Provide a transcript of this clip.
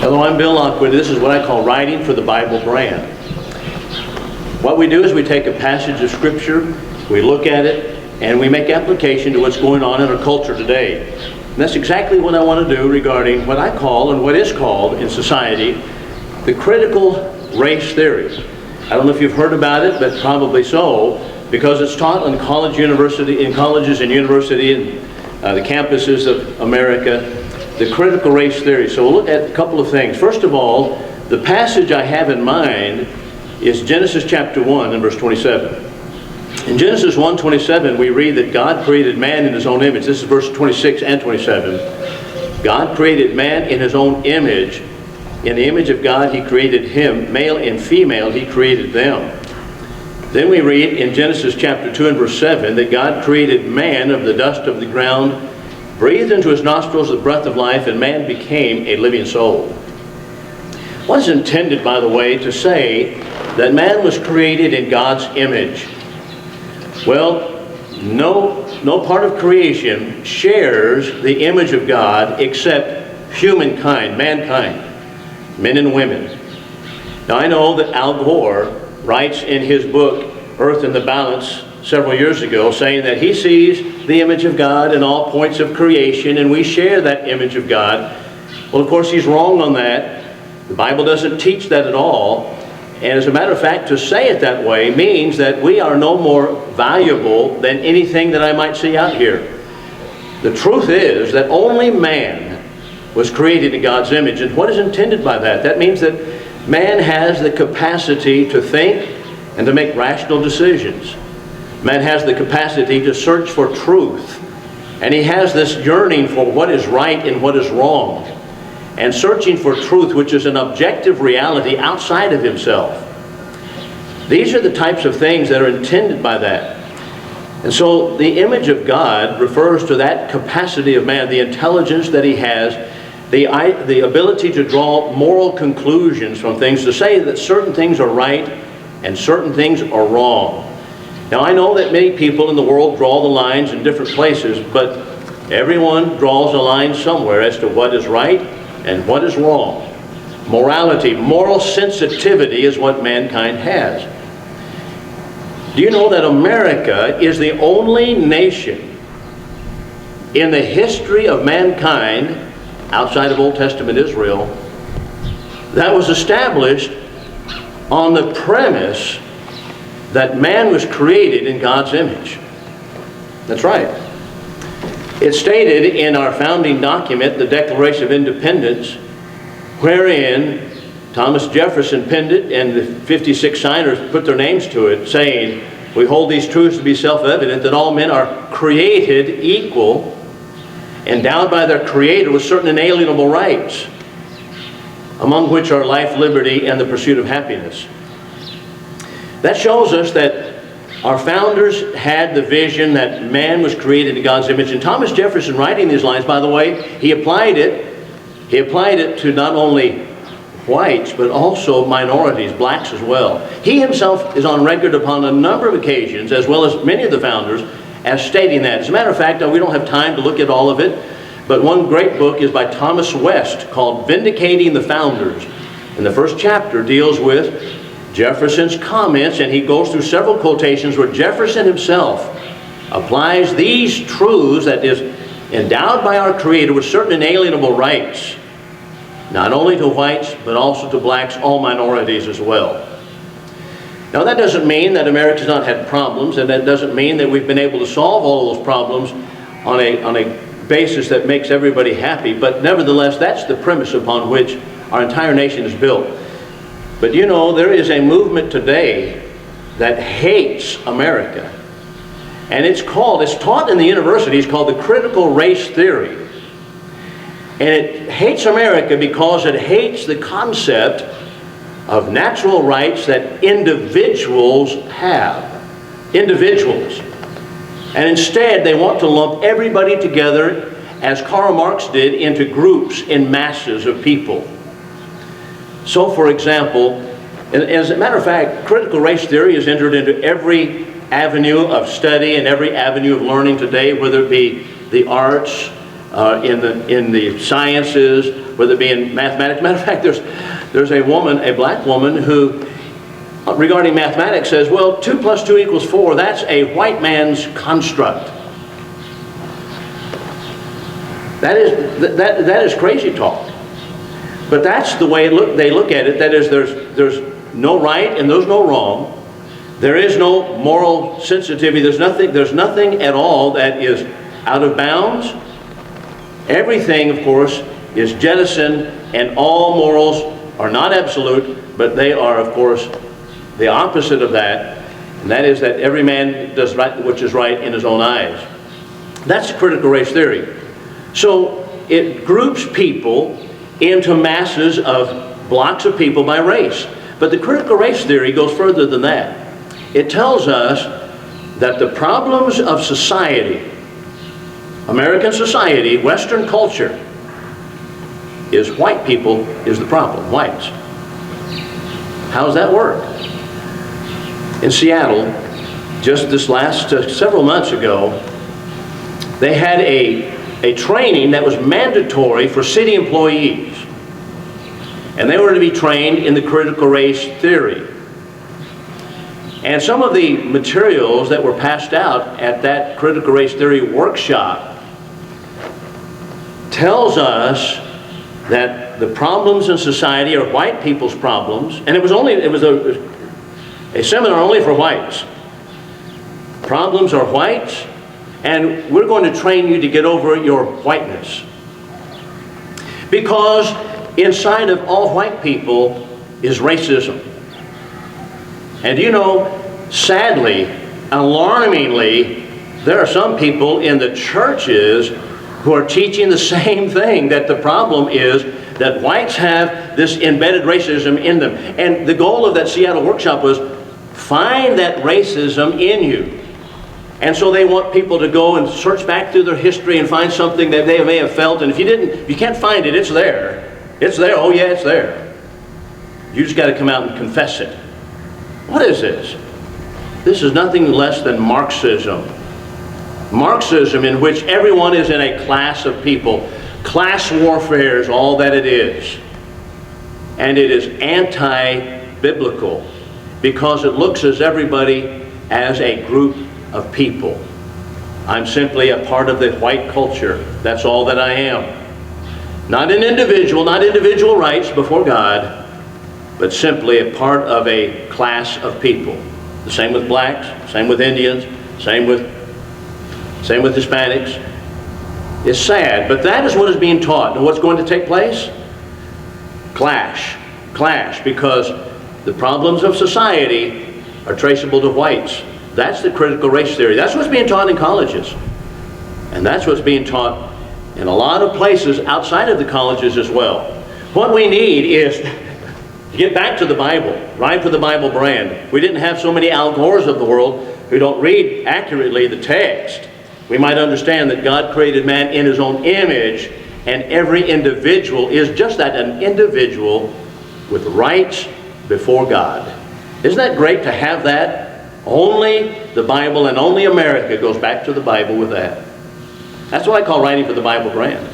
Hello, I'm Bill Lockwood. This is what I call writing for the Bible brand. What we do is we take a passage of Scripture, we look at it, and we make application to what's going on in our culture today. And that's exactly what I want to do regarding what I call, and what is called in society, the critical race theory. I don't know if you've heard about it, but probably so, because it's taught in colleges and university and the campuses of America, the critical race theory. So we'll look at a couple of things. First of all, the passage I have in mind is Genesis chapter 1 and verse 27. In Genesis 1:27, we read that God created man in his own image. This is verse 26 and 27. God created man in his own image. In the image of God, he created him. Male and female, he created them. Then we read in Genesis chapter 2 and verse 7 that God created man of the dust of the ground, breathed into his nostrils the breath of life, and man became a living soul. What is intended, by the way, to say that man was created in God's image? Well, no part of creation shares the image of God except humankind, mankind, men and women. Now I know that Al Gore writes in his book, Earth in the Balance, several years ago, saying that he sees the image of God in all points of creation, and we share that image of God. Well, of course, he's wrong on that. The Bible doesn't teach that at all. And as a matter of fact, to say it that way means that we are no more valuable than anything that I might see out here. The truth is that only man was created in God's image. And what is intended by that? That means that man has the capacity to think and to make rational decisions. Man has the capacity to search for truth. And he has this yearning for what is right and what is wrong. And searching for truth, which is an objective reality outside of himself. These are the types of things that are intended by that. And so the image of God refers to that capacity of man, the intelligence that he has, the ability to draw moral conclusions from things, to say that certain things are right and certain things are wrong. Now I know that many people in the world draw the lines in different places, but everyone draws a line somewhere as to what is right and what is wrong. Morality, moral sensitivity is what mankind has. Do you know that America is the only nation in the history of mankind, outside of Old Testament Israel, that was established on the premise that man was created in God's image? That's right. It's stated in our founding document, the Declaration of Independence, wherein Thomas Jefferson penned it and the 56 signers put their names to it, saying, "We hold these truths to be self-evident, that all men are created equal, endowed by their Creator with certain inalienable rights, among which are life, liberty, and the pursuit of happiness." That shows us that our founders had the vision that man was created in God's image. And Thomas Jefferson, writing these lines, by the way, he applied it to not only whites, but also minorities, blacks as well. He himself is on record upon a number of occasions, as well as many of the founders, as stating that. As a matter of fact, we don't have time to look at all of it, but one great book is by Thomas West called Vindicating the Founders. And the first chapter deals with Jefferson's comments, and he goes through several quotations where Jefferson himself applies these truths, that is, endowed by our Creator with certain inalienable rights, not only to whites, but also to blacks, all minorities as well. Now that doesn't mean that America's not had problems, and that doesn't mean that we've been able to solve all of those problems on a basis that makes everybody happy, but nevertheless, that's the premise upon which our entire nation is built. But you know, there is a movement today that hates America. And it's taught in the universities, called the critical race theory. And it hates America because it hates the concept of natural rights that individuals have. Individuals. And instead, they want to lump everybody together, as Karl Marx did, into groups in masses of people. So, for example, as a matter of fact, critical race theory has entered into every avenue of study and every avenue of learning today, whether it be the arts, in the sciences, whether it be in mathematics. Matter of fact, there's a woman, a black woman, who regarding mathematics says, well, 2 + 2 = 4, that's a white man's construct. That is crazy talk. But that's the way they look at it. That is, there's no right and there's no wrong. There is no moral sensitivity. There's nothing at all that is out of bounds. Everything, of course, is jettisoned, and all morals are not absolute, but they are, of course, the opposite of that, and that is that every man does right which is right in his own eyes. That's critical race theory. So it groups people into masses of blocks of people by race. But the critical race theory goes further than that. It tells us that the problems of society, American society, Western culture, is white people is the problem, whites. How does that work? In Seattle, just this last several months ago, they had a training that was mandatory for city employees. And they were to be trained in the critical race theory. And some of the materials that were passed out at that critical race theory workshop tells us that the problems in society are white people's problems, and it was a seminar only for whites. Problems are whites, and we're going to train you to get over your whiteness. Because inside of all white people is racism. And you know, sadly, alarmingly, there are some people in the churches who are teaching the same thing, that the problem is that whites have this embedded racism in them. And the goal of that Seattle workshop was, find that racism in you. And so they want people to go and search back through their history and find something that they may have felt. And if you can't find it, it's there. It's there. Oh yeah, it's there. You just got to come out and confess it. What is this? This is nothing less than Marxism. Marxism, in which everyone is in a class of people. Class warfare is all that it is. And it is anti-biblical, because it looks at everybody as a group of people. I'm simply a part of the white culture. That's all that I am. Not an individual, not individual rights before God, but simply a part of a class of people. The same with blacks, same with Indians, same with Hispanics. It's sad, but that is what is being taught. And what's going to take place? Clash, because the problems of society are traceable to whites. That's the critical race theory. That's what's being taught in colleges. And that's what's being taught in a lot of places outside of the colleges as well. What we need is to get back to the Bible, Ride for the Bible brand. We didn't have so many Al Gores of the world who don't read accurately the text. We might understand that God created man in his own image, and every individual is just that, an individual with rights before God. Isn't that great to have that? Only the Bible and only America goes back to the Bible with that. That's what I call writing for the Bible brand.